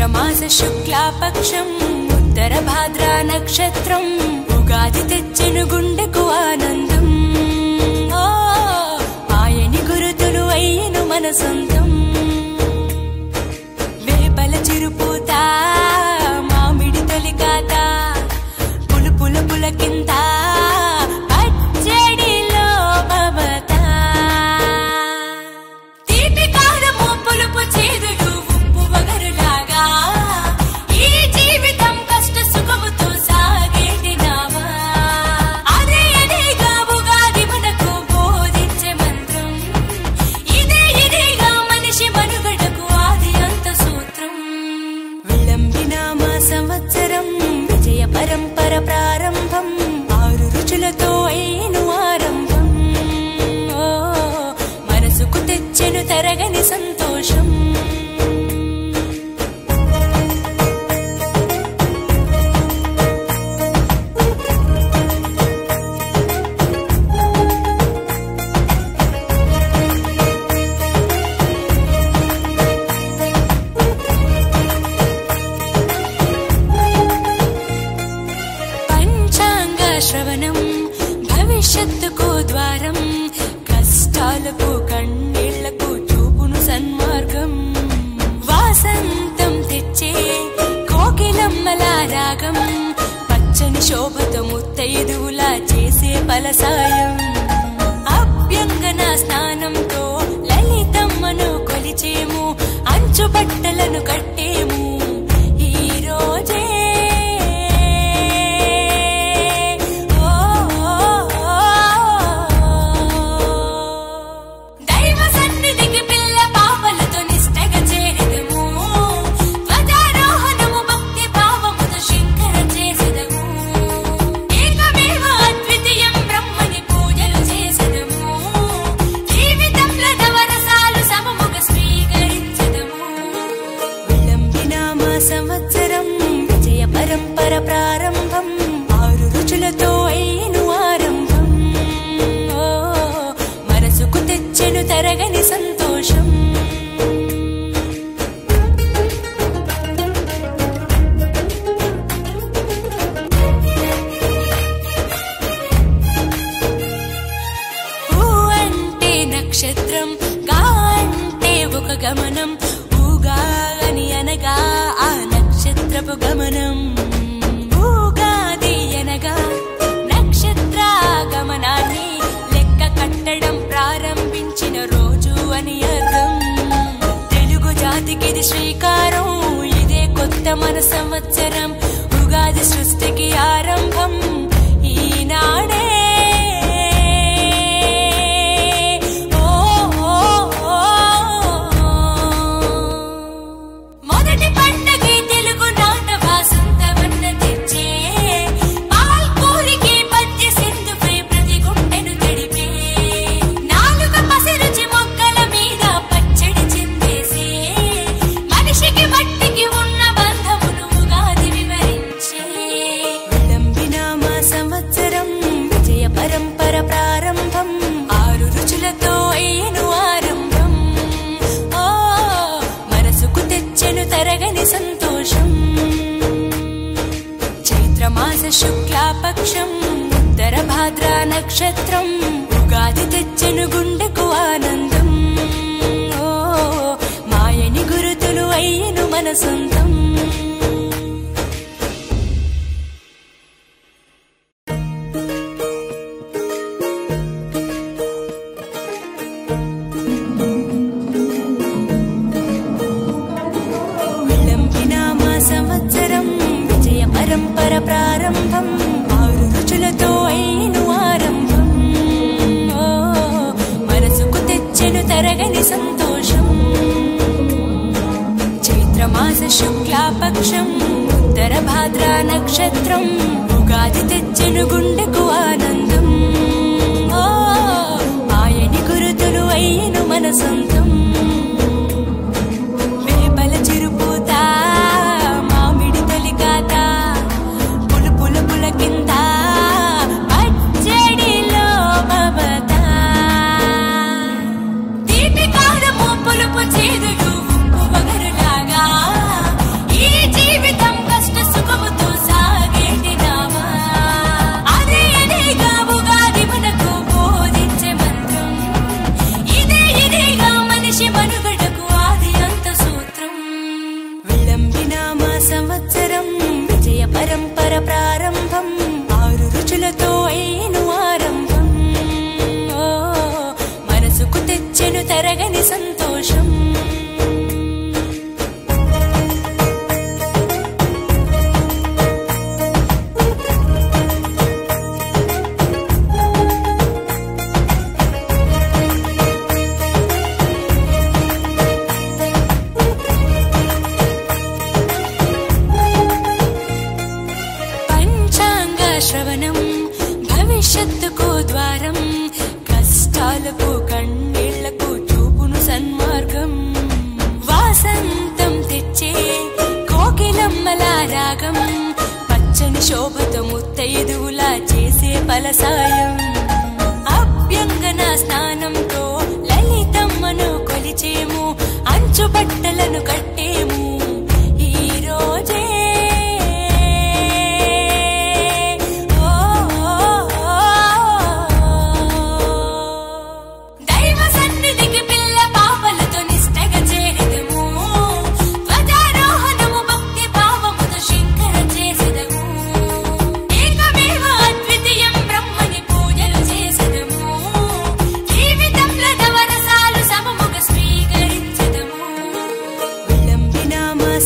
చైత్రమాస శుక్లాపక్షం ఉత్తర భాద్రా నక్షత్రం ఉగాది తెచ్చెను గుండెకు ఆనందం. ఆయని గురుతులు అయ్యను మన సొంతం. వేపల చిరుపూత మామిడి తొలికాత పులుపుల పులకింత పచ్చడిలో మమత. తీపి కారము పులుపు చేదులు ఉప్పు వగరులాగా ఈ జీవితం కష్ట సుఖముతో సాగేటి నావా. అదే అదేగా ఉగాది మనకు బోధించే మంత్రం. ఇదేగా మనిషి మనుగడకు ఆది అంత సూత్రం. విళంబినామ సంవత్సరం విజయ పరంపర ప్రారంభం. 6 రుచులతో అయిను ఆరంభం. మనసుకు తెచ్చెను తరగని సంతోషం. పంచాంగ శ్రవణం భవిష్యత్తుకు ద్వారం. కష్టాలకు కన్నీళ్లకు చూపును సన్మార్గం. వాసంతం తెచ్చే కోకిలమ్మల రాగం. పచ్చని శోభతో ముత్తైదువులా చేసే ఫలసాయం. అభ్యంగన స్నానంతో లలితమ్మను కొలిచేము. అంచు బట్టలను కట్టేము ఈ రోజే. దైవ సన్నిధికి పిల్ల పాపలతో నిష్టగా చేరెదము. ధ్వజారోహణము భక్తి భావముతో శంకర చేసెదము. ఏకమేవ అద్వితీయం బ్రహ్మని పూజలు చేసెదము. జీవితంలో నవరసాలు సమముగా స్వీకరించెదము. విళంబినామ సంవత్సరం విజయ పరంపర ప్రారంభం. 6 రుచులతో అయిను ఆరంభం. మనసుకు తెచ్చెను తరగని సంతోషం. ఊ అంటే నక్షత్రం, గా అంటే ఒక గమనం. ఊగా అని అనగా ఆ నక్షత్రపు గమనం. ఊగాది అనగా నక్షత్ర గమనాన్ని లెక్క కట్టడం ప్రారంభించిన రోజు అని అర్థం. తెలుగు జాతికిది శ్రీకారం. ఇదే కొత్త మన సంవత్సరం. ఉగాది సృష్టికి ఆరంభం ఈనాడే. మొదటి పండగే తెలుగు నాట వాసంతవన్న తెచ్చే. పాల్కూరికి పద్య సింధుపై ప్రతి గుండెను తడిపే. నాలుక పసిరుచి మొక్కల మీద పచ్చడి చిందేసే. మనిషికి మట్టికి ఉన్న బంధమును ఉగాది వివరించే. విళంబినామ సంవత్సరం విజయ పరంపర ప్రారంభం. 6 రుచులతో అయిను ఆరంభం. మనసుకు తెచ్చెను తరగని సంతోషం. చైత్రమాస శుక్లాపక్షం ఉత్తర భాద్రా నక్షత్రం ఉగాది తెచ్చెను గుండెకు ఆనందం. మాయని గురుతులు అయ్యను మన సొంతం. విళంబినామ సంవత్సరం విజయ పరంపర ప్రారంభం. 6 రుచులతో అయిను ఆరంభం. మనసుకు తెచ్చెను తరగని సంతోషం. చైత్రమాస శుక్లాపక్షం ఉత్తర భాద్రా నక్షత్రం ఉగాది తెచ్చెను గుండెకు ఆనందం. ఆయని గురుతులు అయ్యను మన సొంతం. వేపల చిరుపూత మామిడి తొలికాత పులుపుల పులకింత పచ్చడిలో మమత. తీపి కారము పులుపు చేదులు ఉప్పు వగరులాగా ఈ తరగని సంతోషం. శ్రవణం భవిష్యత్తుకు ద్వారం, కష్టాలకు కన్నీళ్లకు చూపును సన్మార్గం. వాసంతం తెచ్చే కోకిలమ్మల రాగం, పచ్చని శోభతో ముత్తైదువులా చేసే ఫలసాయం. అభ్యంగన స్నానంతో లలితమ్మను కొలిచేము, అంచు బట్టలను కట్టేము ఈ రోజే.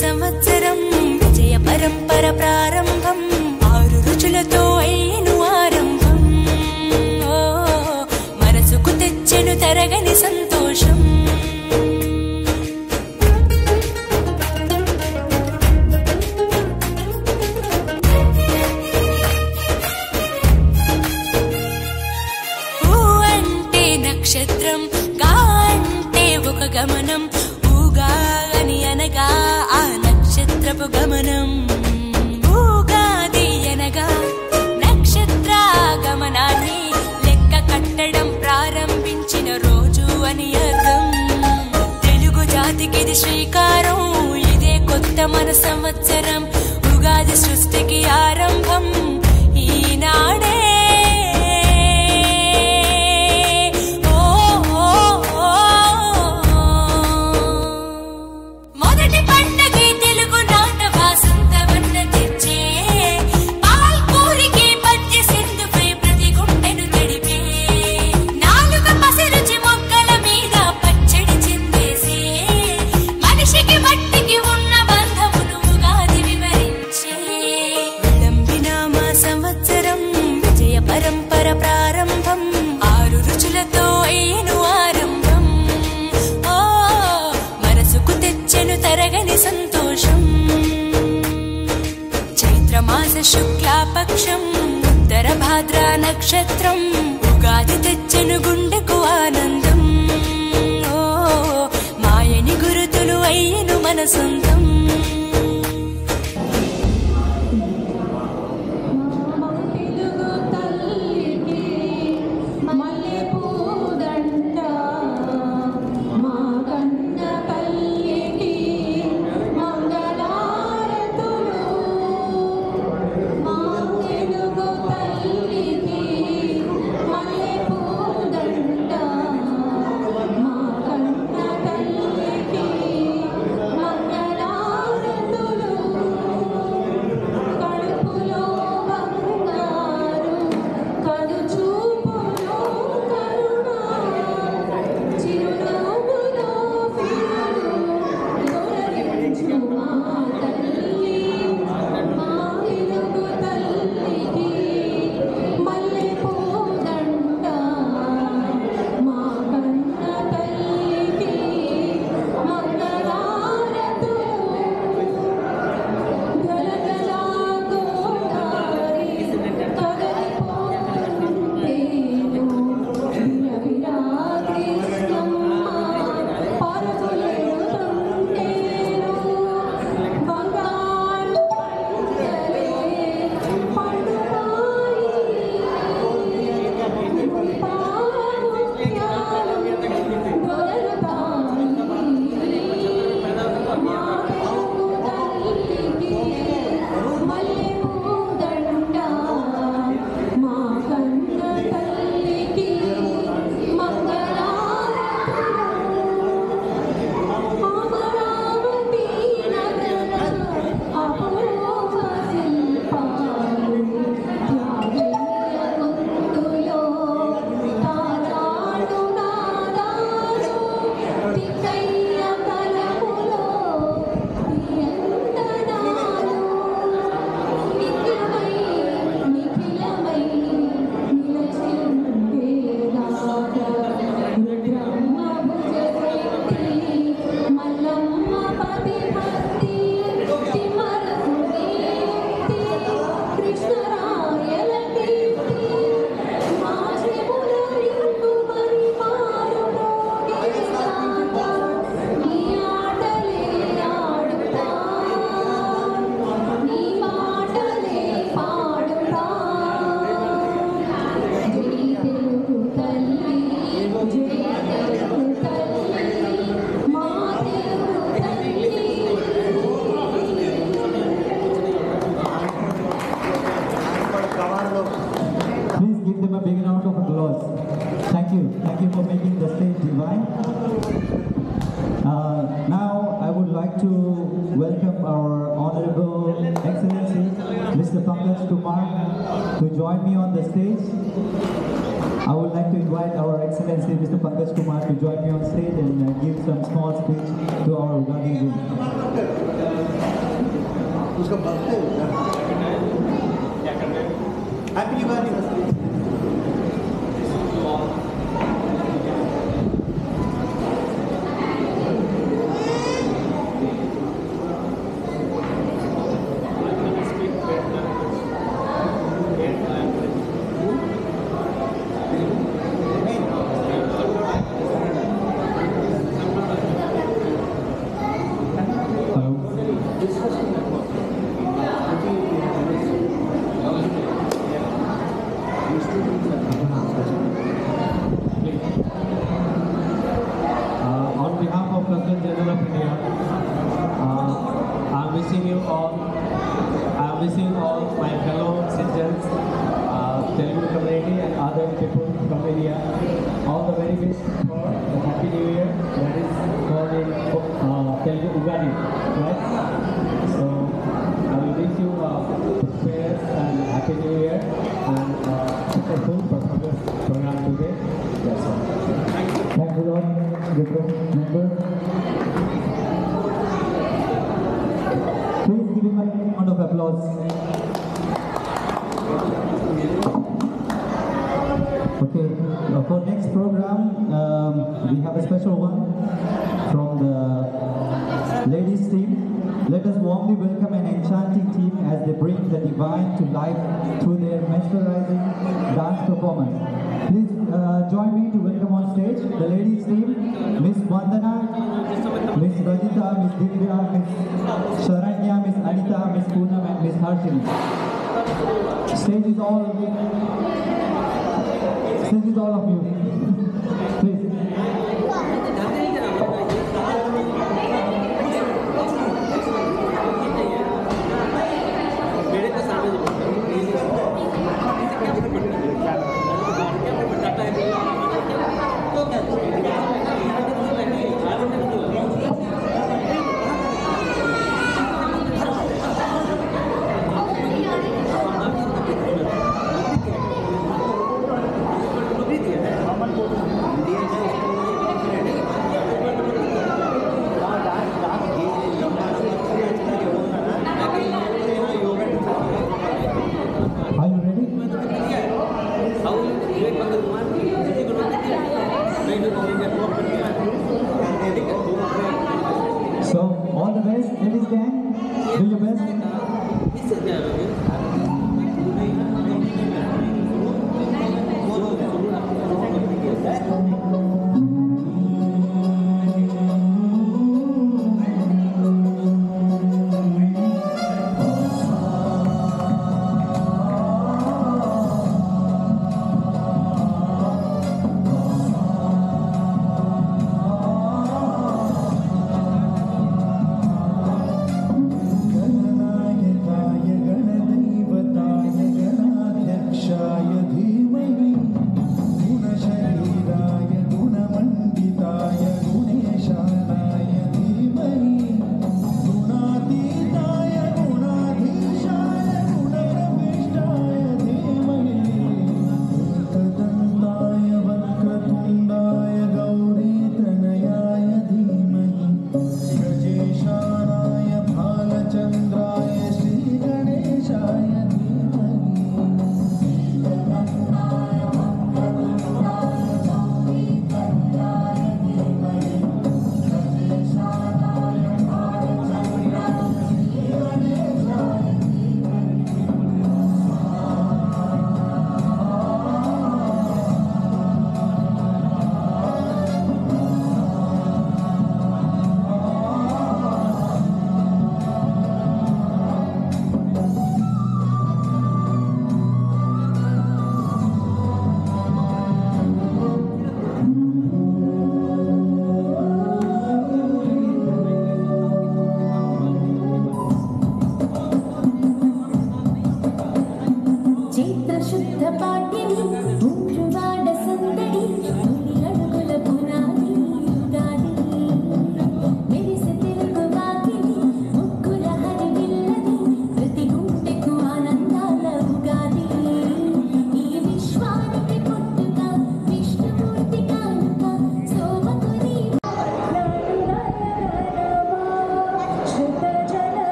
సంవత్సరం విజయ పరంపర ప్రారంభం, 6 రుచులతో అయిను ఆరంభం. ఓ మనసుకు తెచ్చెను తరగని సంతోషం. ఊ అంటే నక్షత్రం, గా అంటే ఒక గమనం, ఊగా అని అనగా ఆ నక్షత్రపు గమనం. ఊగాది అనగా నక్షత్ర గమనాన్ని లెక్క కట్టడం ప్రారంభించిన రోజు అని అర్థం. తెలుగు జాతికిది శ్రీకారం, ఇదే కొత్త మన సంవత్సరం. ఉగాది సృష్టికి ఆరంభం ఈనాడే. పరంపర ప్రారంభం, 6 రుచులతో అయిను ఆరంభం. ఓ మనసుకు తెచ్చెను తరగని సంతోషం. చైత్రమాస శుక్లాపక్షం, ఉత్తర భాద్ర నక్షత్రం, ఉగాది తెచ్చెను గుండెకు ఆనందం. ఓ మాయని గురుతులు అయిను మన సొంతం. give them a big round of applause. Thank you. Thank you for making the stage divine. Now I would like to welcome our Honorable Excellency, Mr. Pankaj Kumar, to join me on the stage. I would like to invite our Excellency, Mr. Pankaj Kumar, to join me on stage and give some small speech to our Ugadi group. Happy Ugadi. For next program, we have a special one from the ladies team. Let us warmly welcome an enchanting team as they bring the divine to life through their mesmerizing dance performance. Please join me to welcome on stage the ladies team, Miss Vandana, Miss Rajita, Miss Divya, Miss Sharanya, Miss Anita, Miss Poonam and Miss Harshini. Stage is all of you. Please.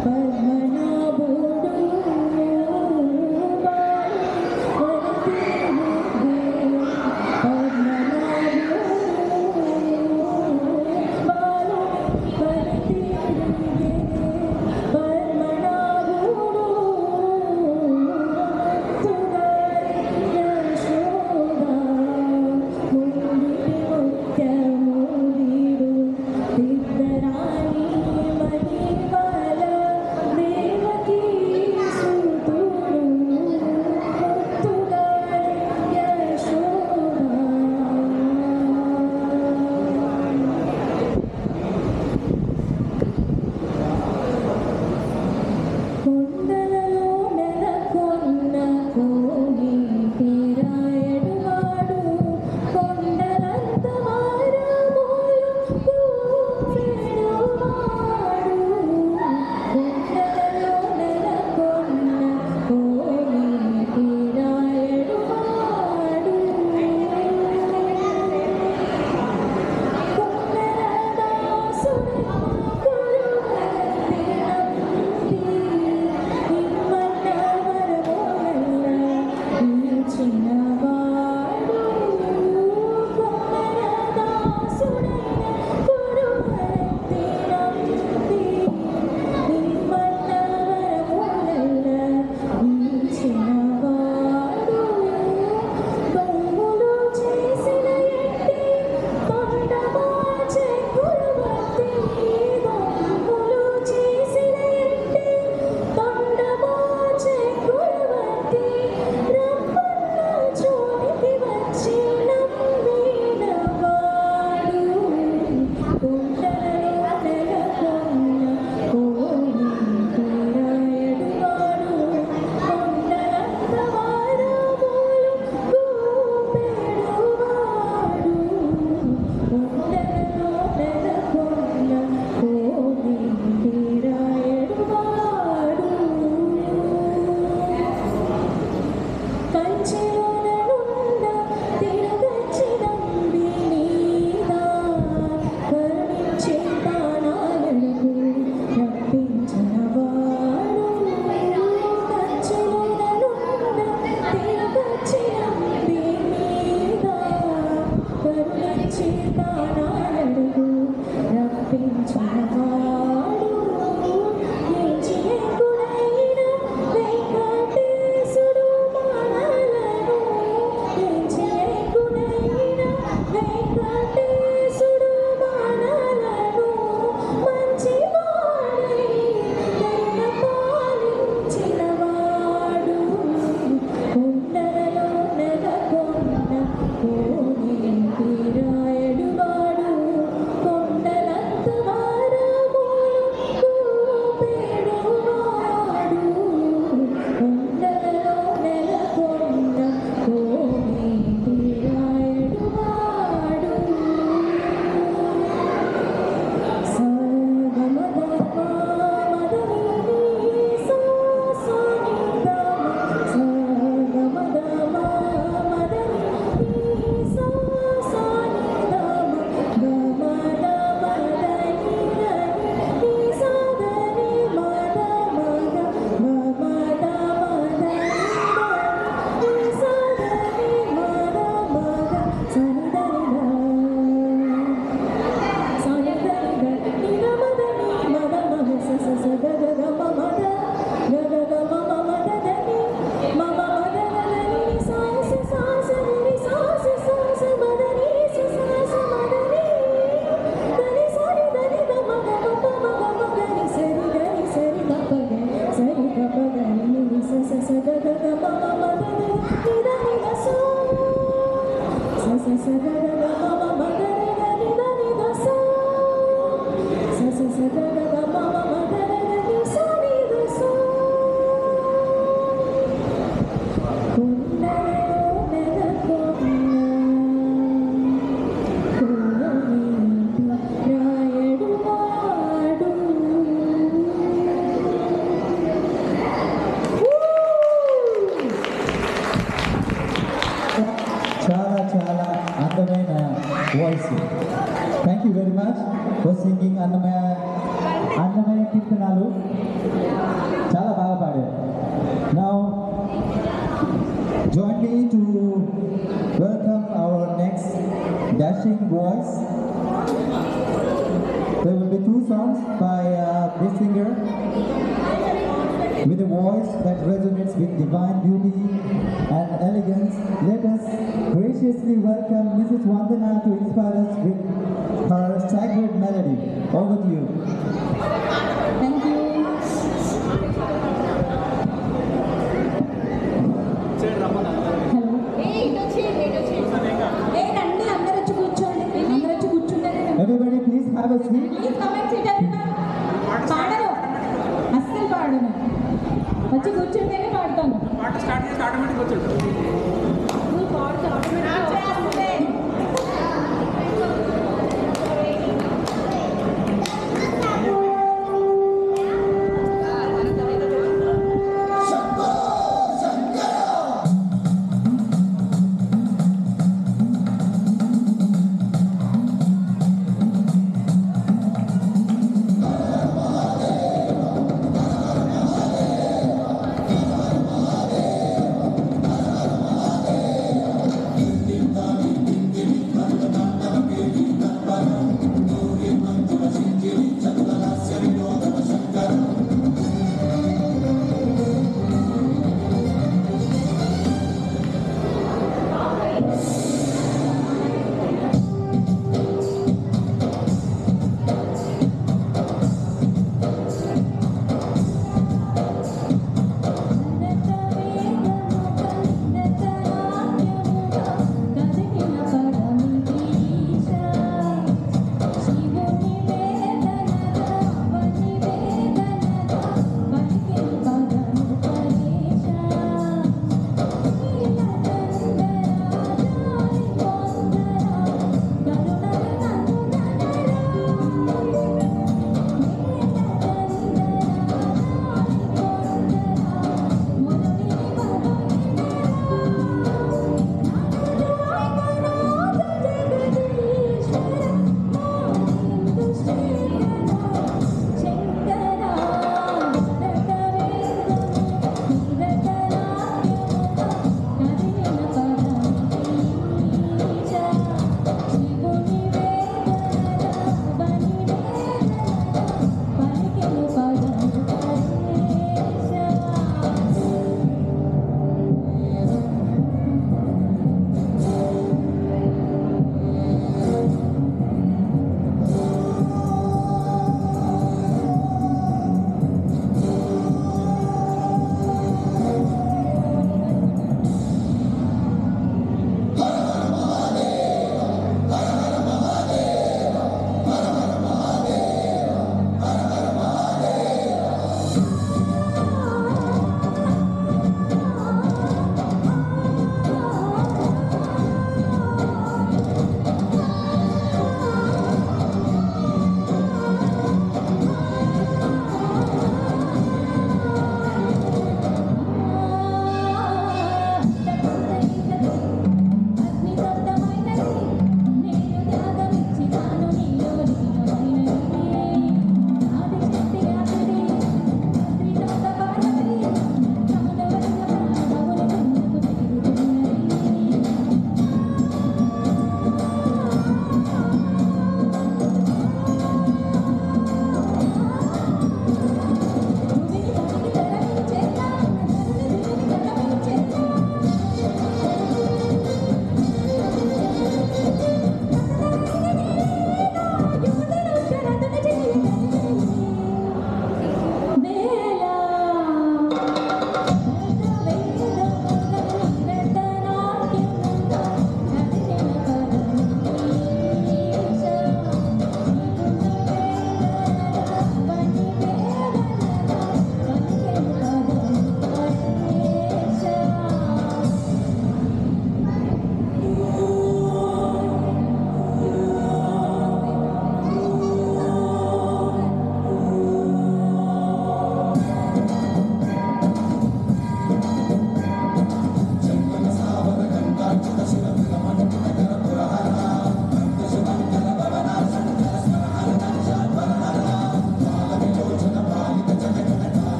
పద్మనాభుడు dashing voice. There will be two songs by this singer with a voice that resonates with divine beauty and elegance. Let us graciously welcome Mrs. Vandana to inspire us with her sacred melody. Over to you. Thank you. Hello రండి అందరూ వచ్చి కూర్చోండి అందరూ వచ్చి కూర్చుంటారు Everybody please have a seat. Please comment చేయడానికి పాడరు అస్సలు పాడను వచ్చి కూర్చుంటేనే పాడతాను పాట స్టార్ట్ చేసి ఆటోమేటిక్ వచ్చాడు నువ్వు పాడుతా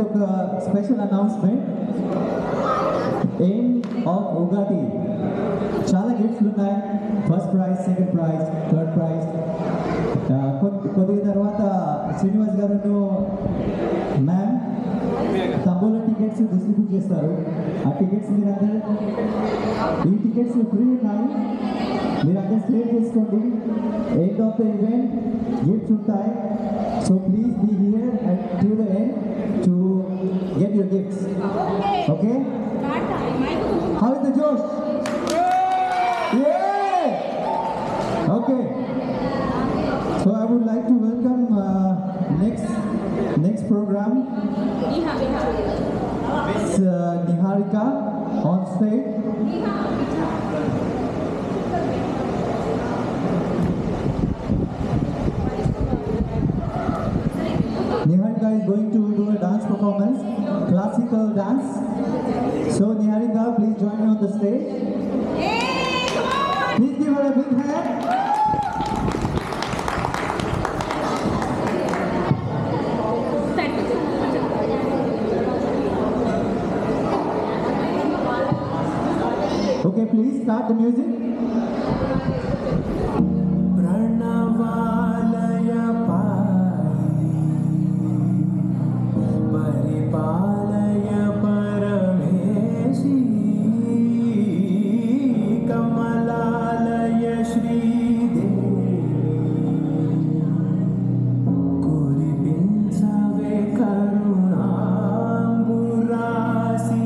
ఒక special announcement. End of Ugadi చాలా గిఫ్ట్స్ ఉన్నాయి. First prize, second prize, third prize. కొద్దిగా తర్వాత శ్రీనివాస్ గారు మ్యామ్ తంబోలా టికెట్స్ డిస్ట్రిబ్యూట్ చేస్తారు. ఆ టికెట్స్ మీరందరూ, ఈ టికెట్స్ ఫ్రీ ఉన్నాయి, మీరందరూ సేవ్ చేసుకోండి. End of the event gifts ఉంటాయి. So please be here at to the end to get your gifts. Okay, how is the josh? Okay. So I would like to welcome next program, Miss Niharika on stage. Niharika is going to do a dance performance, classical dance. So Niharika, please join me on the stage. Please give her a big hand. Okay, please start the music. Pranavalaya Pai Paripalaya Parameshi Kamalalaya Shri Devi Kuripinchave Karunamburasi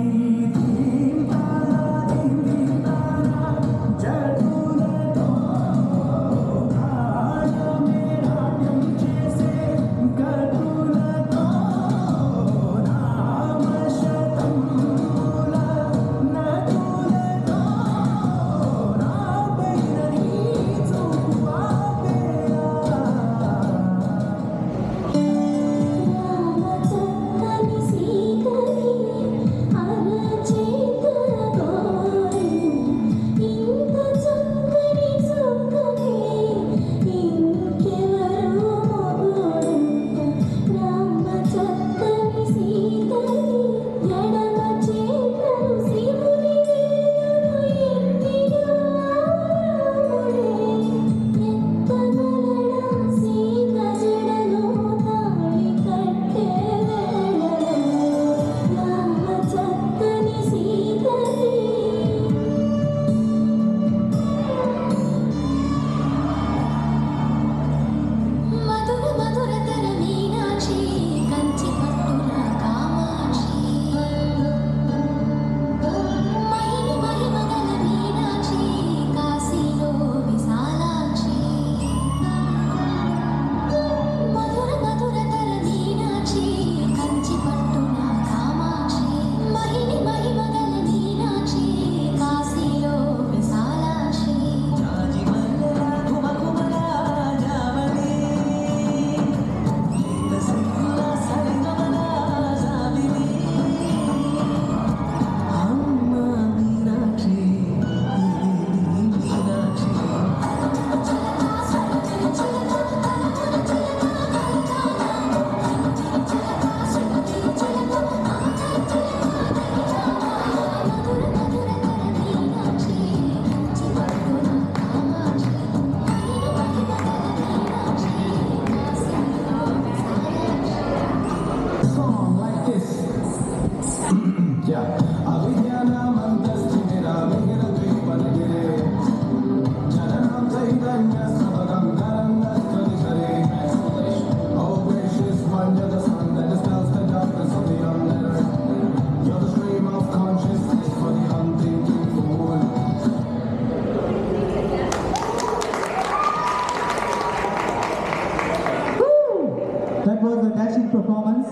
That was a dashing performance.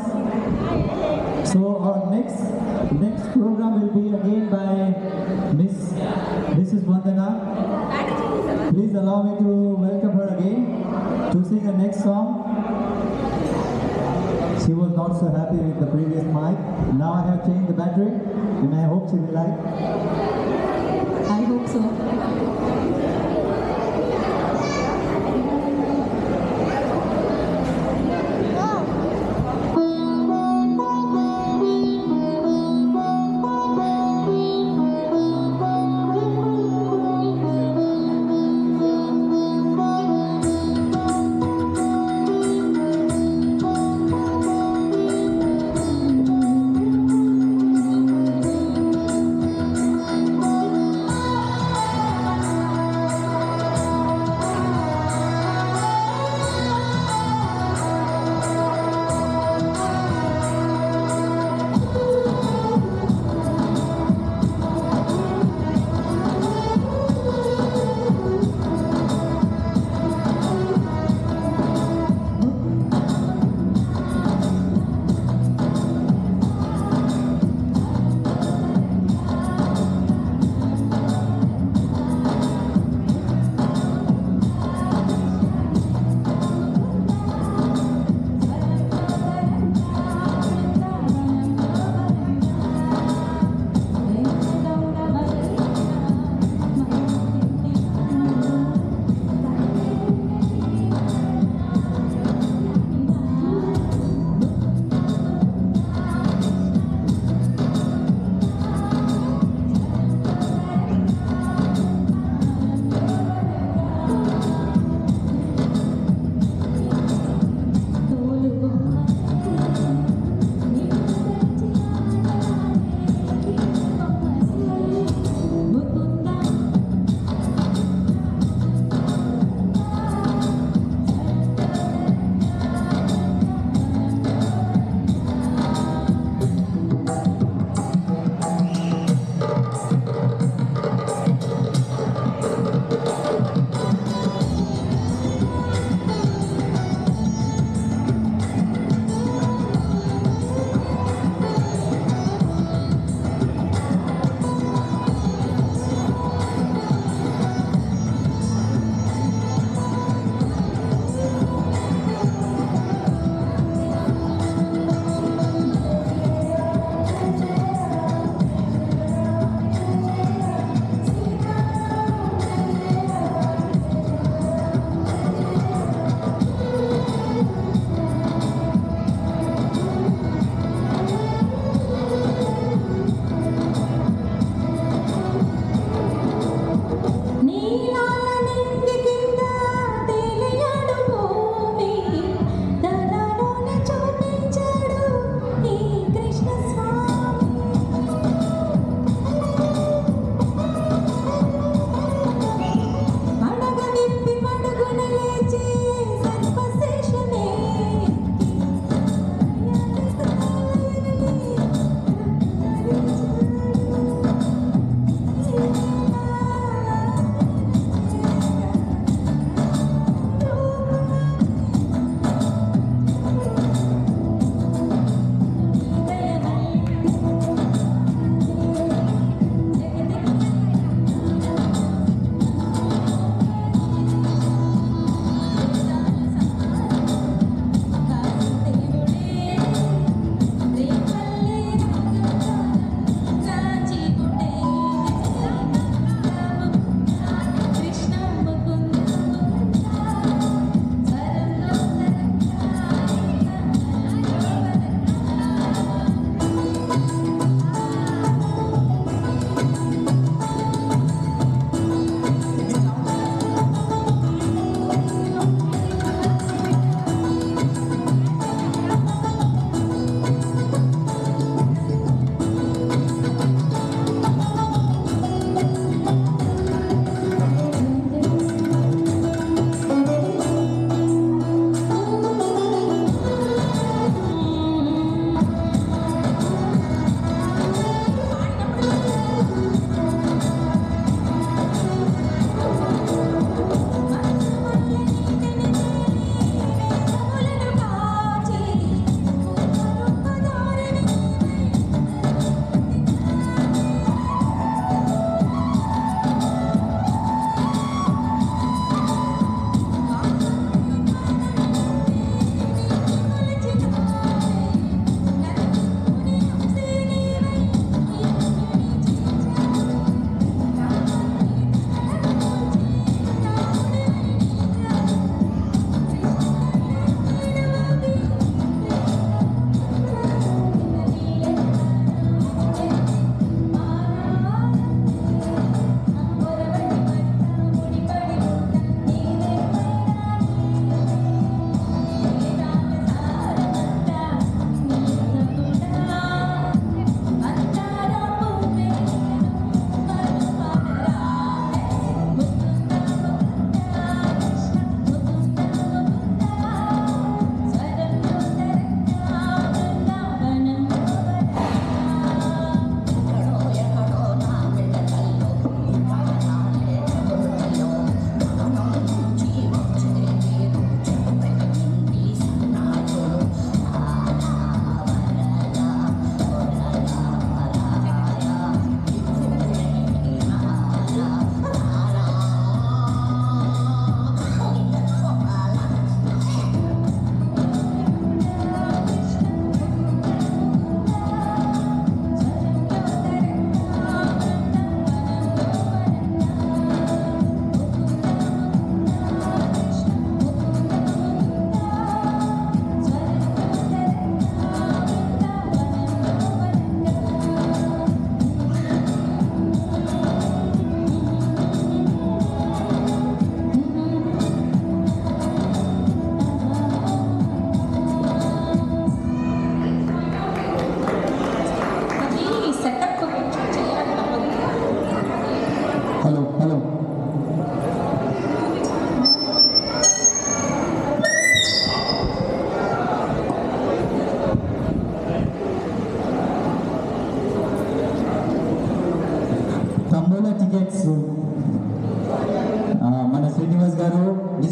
So our next program will be again by Mrs. Vandana. Please allow me to welcome her again to sing her next song. She was not so happy with the previous mic. Now I have changed the battery and I hope she will like. I hope so.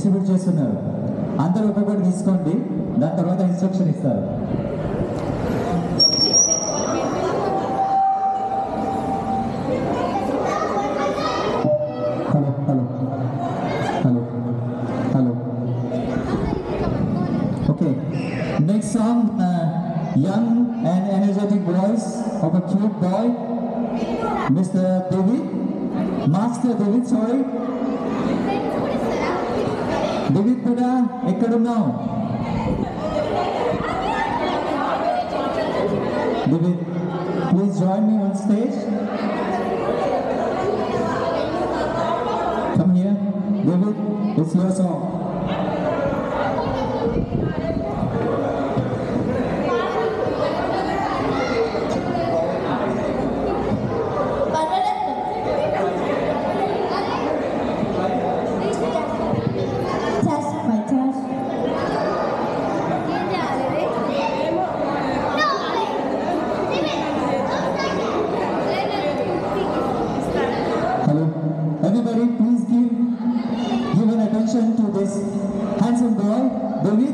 Distribute చేస్తున్నారు. అందరూ ఒక్కొక్కటి తీసుకోండి, దాని తర్వాత instruction ఇస్తారు. Hello hello hello hello okay, next song young and energetic voice of a cute boy, Mr. David, Master David, sorry. David beta, ekkadunnao? David, please join me on stage. Come here. David, it's your song. Everybody, please give an attention to this handsome boy, David.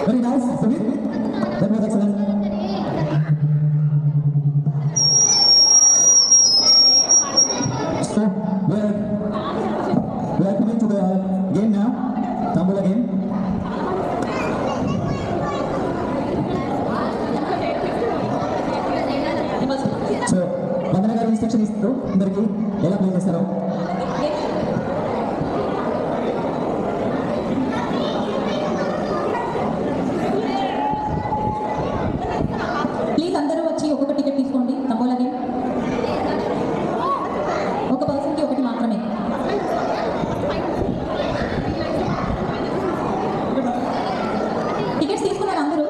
Very nice, David. That was excellent. So we are coming to the game now. Tambula game. So Vandana garu instruction istaru andariki ela play chestaro. Please అందరూ వచ్చి ఒక్కొక్క ticket తీసుకోండి. Tambola game ఒక పర్సన్కి ఒకటి మాత్రమే. Tickets తీసుకున్నారు అందరూ?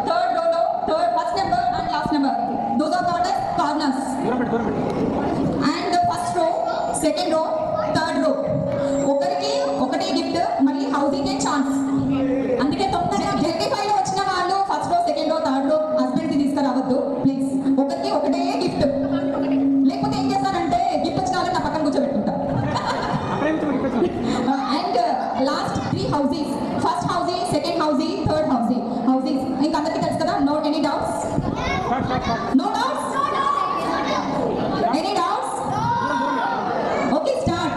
third row లో first number and last number. Those are called as corners. And the first row, second row, third row. ఒకరికి ఒకటే గిఫ్ట్, మళ్ళీ హౌసింగ్ ఛాన్స్. అందుకే తొందరగా జెల్లిఫైలో వచ్చిన వాళ్ళు first row, second row, third రో హస్బెండ్కి తీసుకురావద్దు ప్లీజ్. ఒకరికి ఒకటే గిఫ్ట్. లేకపోతే ఏం చేస్తానంటే గిఫ్ట్ వచ్చిన వాళ్ళని నా పక్కన కూర్చోబెట్టుకుంటా. And last 3 houses. First housie, second housie, third housie. Housies ఇంకా అందరికీ తెలుసు కదా. No any doubts? No doubts? Any doubts? Okay start.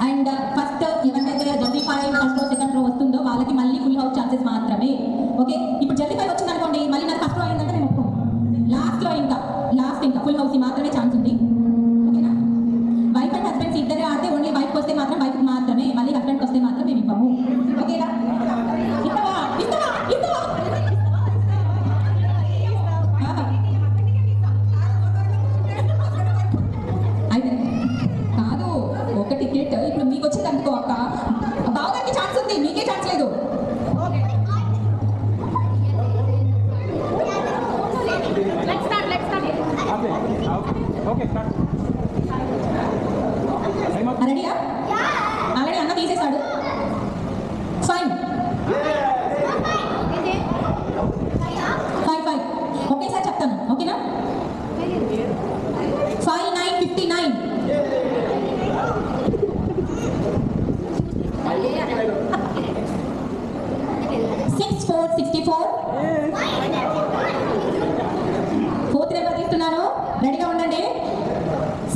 And first ఎవరికైతే జల్లిఫై ఫస్ట్ రో, సెకండ్ రో వస్తుందో వాళ్ళకి మళ్ళీ ఫుల్ హౌస్ ఛాన్సెస్ మాత్రమే. ఓకే, ఇప్పుడు జల్లిఫై వచ్చింది అనుకోండి, మళ్ళీ నాకు ఫస్ట్ రో అయిందంటే మేము ఒప్పుకోం. లాస్ట్ ఇంకా ఫుల్ హౌస్ మాత్రమే ఛాన్స్ ఉంది. ఓకేనా? వైఫ్ అండ్ హస్బెండ్స్ ఇద్దరే ఆడితే ఓన్లీ వైఫ్కి వస్తే మాత్రం వైఫ్కి మాత్రమే, మళ్ళీ హస్బెండ్కి వస్తే మాత్రం మేము ఇవ్వము. ఓకేనా? అయితే కాదు, ఒక టికెట్ ఇప్పుడు మీకు వచ్చింది అనుకో అక్క, బావగారికి ఛాన్స్ ఉంది, మీకే ఛాన్స్ లేదు. రెడీయా? ఆల్రెడీ అన్న తీసేశాడు. ఫైన్ 5 ఒకేసారి చెప్తాను. ఓకేనా? 5 9 59. 6 4 64. ఫోర్త్ నెంబర్ తీస్తున్నాను, రెడీగా ఉండండి.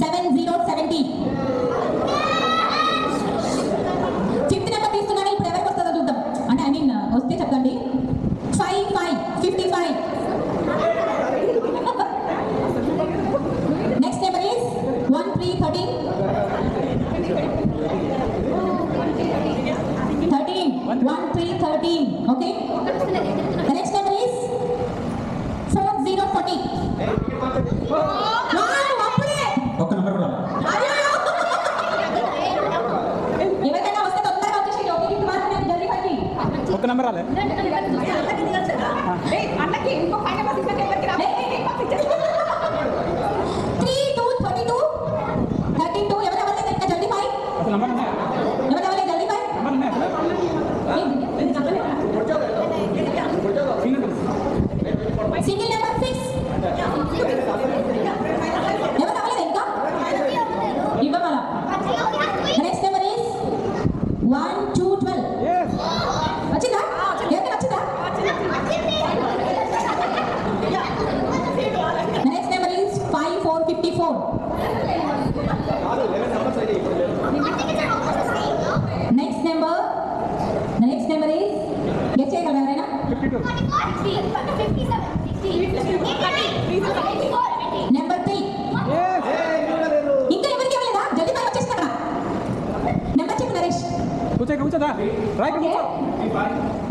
7 0 70. ఫిఫ్త్ నెంబర్ తీస్తున్నాను, ఇప్పుడు ఎవరికి వస్తుందో చూద్దాం. అంటే ఐ మీన్ వస్తే చెప్పండి. 5 5 55. Next number is 1 3 13. 1 3 13. Okay, the next number is 4 0 40. ఒక నెంబర్ కూడా ఎవరికైనా వస్తే తొందరగా వచ్చేసి ఓకే గిఫ్ట్ మాత్రమే జల్లిఫైకి. ఒక నెంబర్ రాలే అన్నకి ఇంకో 5 నెంబర్స్ ఇస్తే ఎవరికి రాలే. 3 2 32. 32 ఎవరెవరు ఇంకా జల్లిఫై? అసలు నెంబర్ ఉన్నాయా? ఎవరెవరు జల్లిఫై? నెంబర్ ఉన్నాయా అసలు? Single number 6. ఎవరు రాలేదు ఇంకా? ఇవ్వమలా. Next number is 1 2 12. వచ్చిందా? ఎవరికి వచ్చిందా? Next number is 5 4 54. Next number is guess చేయగలరా ఎవరైనా? 52. నెంబర్ 3. ఇంకా ఎవరికి ఇవ్వలేదా? జల్లిఫై వచ్చేస్తారా? నెంబర్ చెప్పు నరేష్. కూర్చోదా రైట్ కూర్చో.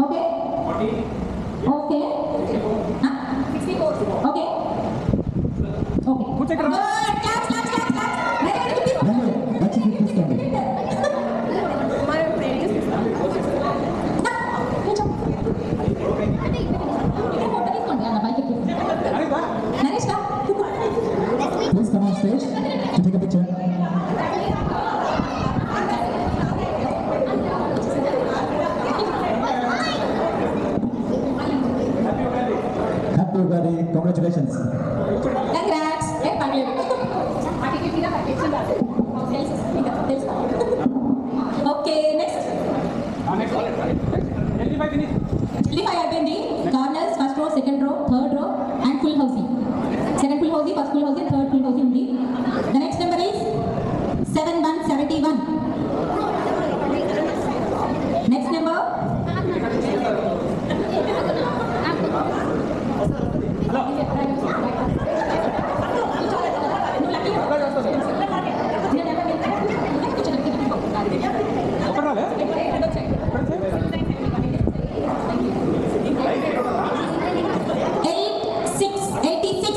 Okay okay 64. ఓకే ఓకే కూర్చోక్కడ. క్లాస్ మంచి గిఫ్ట్ తీసుకోండి. నరేష్ రా. Please come on stage to take a picture. Happy birthday, congratulations. Congrats. ఏ పర్లేదు. ఓకే నెక్స్ట్ జల్లిఫై అయిపోయింది. Corners, first row, second row, third row and full housie. Second full housie, first full housie, third full housie ఉంది. The next number is 7 1 71. Next number ఒకటి రాలే 8 6 86.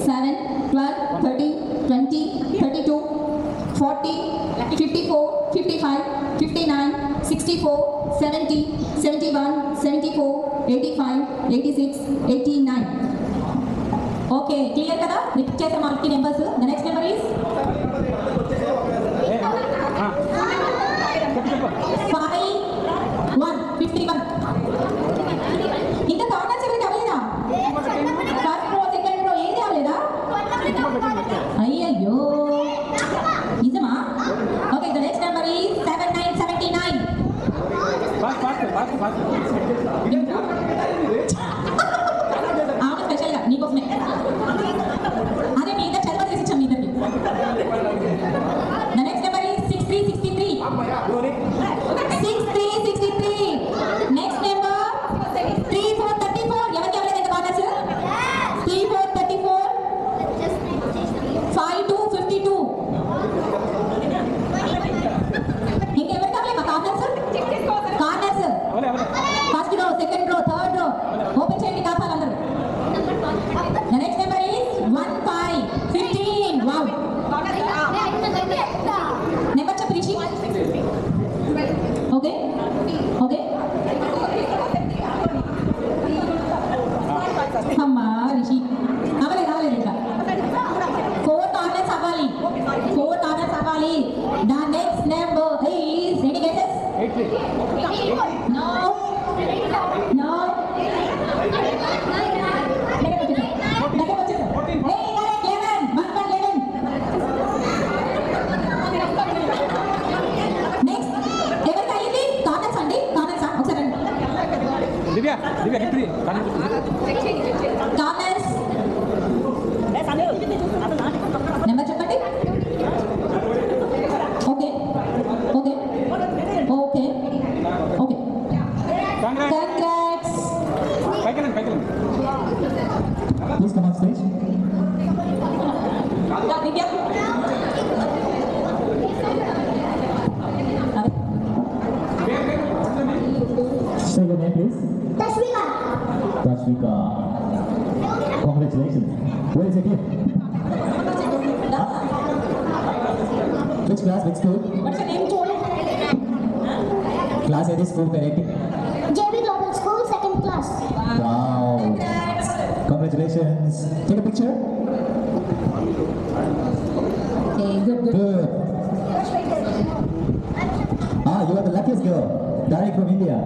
7, 12, 13, 20, 32, 40, 54, 55, 59, 64, 70, 71, 74, 85, 86, 89. Okay, clear kada? Repeat chesam all numbers. The next number is 51. ఇంకా third answer ఏది అవ్వలేదా? First row second రో ఏది అవ్వలేదా? అయ్యయ్యో నిజమా? Okay, the next number is 7979. ఆమె స్పెషల్గా నీకోసమే. అదే మీ ఇద్దరు చదవ చేసి ఇచ్చాం మీ ఇద్దరికి. The next number is 6363. 6363. Next number 3434. ఎవరికి అవ్వలేదు ఇంకా కార్నర్స్? 3434. 5252. ఇంకెవరికి అవ్వలేదు corners? Corners first row second row third రో ఓపెన్ చేయండి ఖాతాలు అందరూ. The next number is 1515. Wow, number చెప్పు రిషి. ఓకే ఓకే అమ్మా రిషి అవ్వలేదు ఇంకా. 4 కార్నర్స్ అవ్వాలి. 4 కార్నర్స్ అవ్వాలి. The next number is any guesses? No. No. Next ఎవరికి అయ్యింది? కార్నర్స్ అండి, కార్నర్స్ ఒకసారి రండి. దివ్య గిఫ్ట్ కార్నర్స్ నెంబర్ చెప్పండి. Okay okay okay okay congrats. పైకి Please come on stage. Divya Say your name, please. Tashvika. Tashvika. Congratulations. Where is your gift? Which class? Which school? What's your name? Class 8 school parenting. JB Global School, 2nd class. Wow. Congratulations. Take a picture. Okay, good. Good. Ah, you are the luckiest girl. Direct from India.